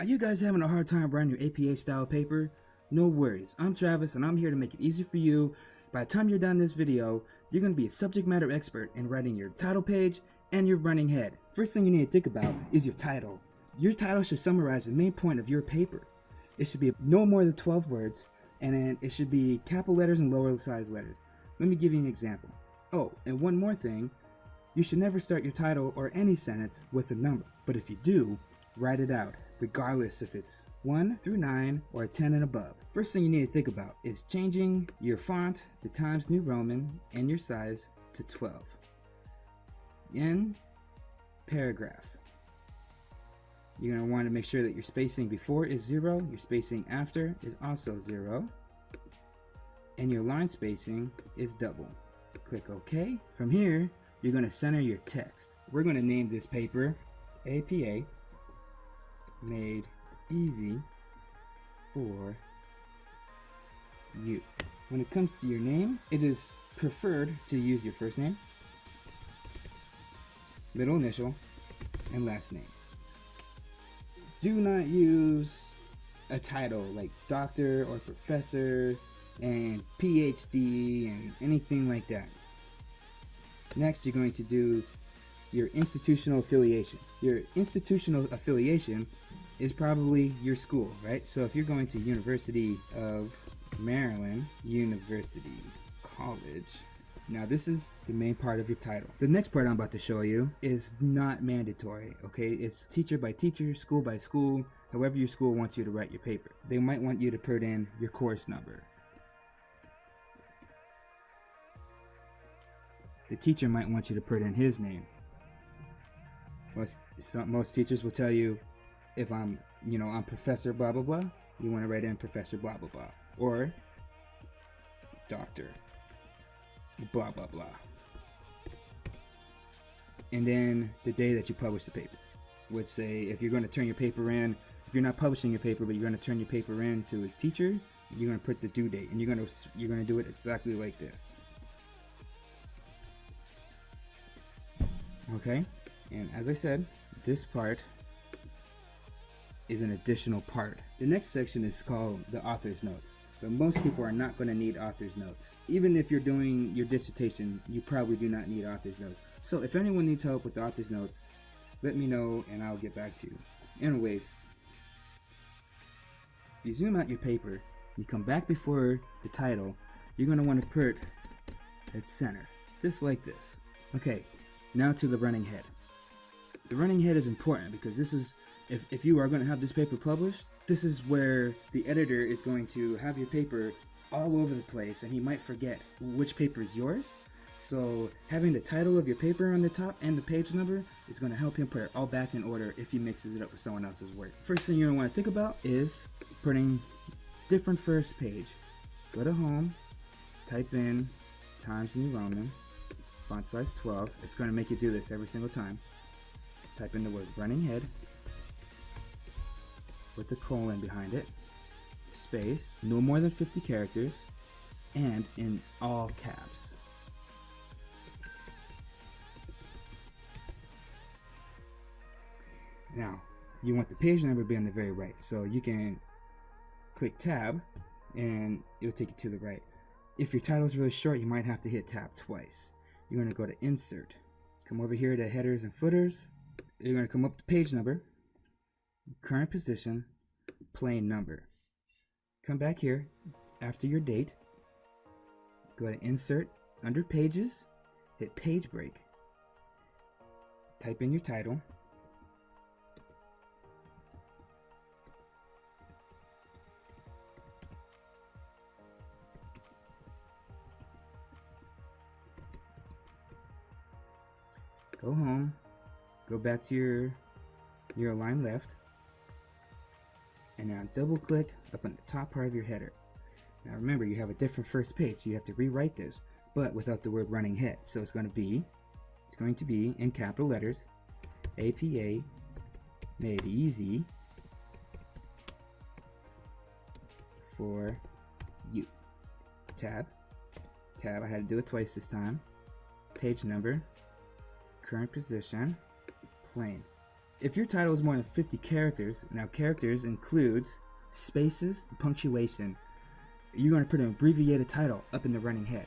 Are you guys having a hard time writing your APA style paper? No worries, I'm Travis and I'm here to make it easy for you. By the time you're done this video, you're going to be a subject matter expert in writing your title page and your running head. First thing you need to think about is your title. Your title should summarize the main point of your paper. It should be no more than 12 words, and then it should be capital letters and lower size letters. Let me give you an example. Oh, and one more thing, you should never start your title or any sentence with a number, but if you do, write it out, regardless if it's 1 through 9 or 10 and above. First thing you need to think about is changing your font to Times New Roman and your size to 12. In paragraph, you're going to want to make sure that your spacing before is 0, your spacing after is also 0, and your line spacing is double. Click OK. From here, you're going to center your text. We're going to name this paper APA Made Easy for You. When it comes to your name, it is preferred to use your first name, middle initial, and last name. Do not use a title like doctor or professor and PhD and anything like that. Next, you're going to do your institutional affiliation. Your institutional affiliation is probably your school, right? So if you're going to University of Maryland, University College, now this is the main part of your title. The next part I'm about to show you is not mandatory, okay? It's teacher by teacher, school by school, however your school wants you to write your paper. They might want you to put in your course number. The teacher might want you to put in his name. Most teachers will tell you, if I'm Professor blah blah blah, you want to write in Professor blah blah blah, or Doctor blah blah blah. And then the day that you publish the paper would say, if you're going to turn your paper in, if you're not publishing your paper but you're going to turn your paper in to a teacher, you're going to put the due date, and you're going to do it exactly like this. Okay, and as I said, this part is an additional part. The next section is called the author's notes, but most people are not going to need author's notes. Even if you're doing your dissertation, you probably do not need author's notes. So if anyone needs help with the author's notes, let me know and I'll get back to you. Anyways, if you zoom out your paper, you come back before the title, you're going to want to put it center, just like this. Okay. Now to the running head. The running head is important because this is, if you are going to have this paper published, this is where the editor is going to have your paper all over the place and he might forget which paper is yours. So having the title of your paper on the top and the page number is going to help him put it all back in order if he mixes it up with someone else's work. First thing you're going to want to think about is putting different first page. Go to home, type in Times New Roman, font size 12. It's going to make you do this every single time. Type in the word running head with the colon behind it, space, no more than 50 characters, and in all caps. Now, you want the page number to be on the very right, so you can click tab and it'll take you to the right. If your title is really short, you might have to hit tab twice. You're going to go to insert, come over here to headers and footers. You're going to come up to page number, current position, plain number. Come back here after your date, go to insert, under pages, hit page break, type in your title, go home, go back to your align left, and now double click up on the top part of your header. Now remember, you have a different first page, so you have to rewrite this, but without the word running head. So it's going to be in capital letters, APA Made Easy for You. Tab, I had to do it twice this time, page number, current position, plain. If your title is more than 50 characters, now characters includes spaces, punctuation, you're going to put an abbreviated title up in the running head.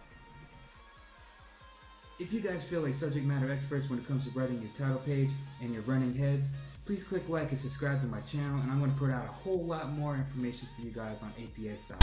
If you guys feel like subject matter experts when it comes to writing your title page and your running heads, please click like and subscribe to my channel, and I'm going to put out a whole lot more information for you guys on APA style.